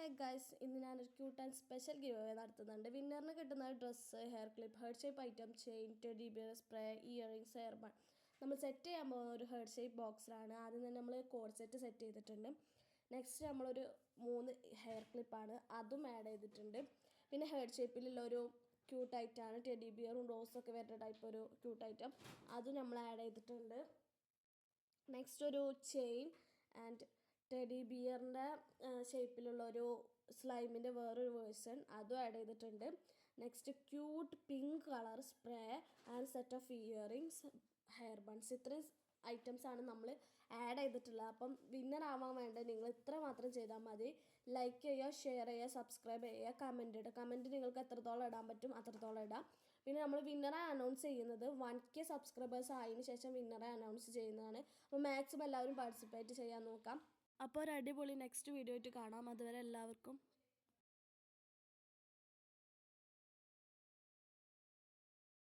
Hi guys, ഇന്ന് ഞാനൊരു cute and special give away നടത്തുന്നുണ്ട്. വിന്നറിന് കിട്ടുന്ന dress, hair clip, head shape item, chain, teddy bear, spray, earrings, hair ban. നമ്മൾ set ചെയ്യാൻ പോകുന്ന ഒരു ഹെഡ് ഷേപ്പ് ബോക്സിലാണ്. ആദ്യം തന്നെ നമ്മൾ കോഡ് സെറ്റ് സെറ്റ് ചെയ്തിട്ടുണ്ട്. നെക്സ്റ്റ് നമ്മളൊരു 3 ഹെയർ ക്ലിപ്പാണ്, അതും ആഡ് ചെയ്തിട്ടുണ്ട്. പിന്നെ ഹെഡ് ഷേപ്പിലുള്ള ഒരു ക്യൂട്ട് ഐറ്റമാണ്, ടെഡി ബിയറും റോസൊക്കെ വരുന്ന ടൈപ്പ് ഒരു ക്യൂട്ട് ഐറ്റം, അതും നമ്മൾ ആഡ് ചെയ്തിട്ടുണ്ട്. നെക്സ്റ്റ് ഒരു ചെയിൻ ആൻഡ് ടെഡി ബിയറിൻ്റെ ഷേപ്പിലുള്ളൊരു സ്ലൈമിൻ്റെ വേറൊരു വേർഷൻ, അതും ആഡ് ചെയ്തിട്ടുണ്ട്. Next cute pink colour spray and set of earrings, hair buns. ഇത്രയും ഐറ്റംസാണ് നമ്മൾ ആഡ് ചെയ്തിട്ടുള്ളത്. അപ്പം വിന്നർ ആവാൻ വേണ്ട നിങ്ങൾ ഇത്ര മാത്രം ചെയ്താൽ മതി. ലൈക്ക് ചെയ്യുക, ഷെയർ ചെയ്യുക, സബ്സ്ക്രൈബ് ചെയ്യുക, കമൻറ്റ് ഇടുക. കമൻറ്റ് നിങ്ങൾക്ക് എത്രത്തോളം ഇടാൻ പറ്റും അത്രത്തോളം ഇടാം. പിന്നെ നമ്മൾ വിന്നറെ അനൗൺസ് ചെയ്യുന്നത് 1K സബ്സ്ക്രൈബേഴ്സ് ആയതിനു ശേഷം വിന്നറെ അനൗൺസ് ചെയ്യുന്നതാണ്. അപ്പോൾ മാക്സിമം എല്ലാവരും പാർട്ടിസിപ്പേറ്റ് ചെയ്യാൻ നോക്കാം. അപ്പോൾ ഒരു അടിപൊളി നെക്സ്റ്റ് വീഡിയോ ആയിട്ട് കാണാം. അതുവരെ എല്ലാവർക്കും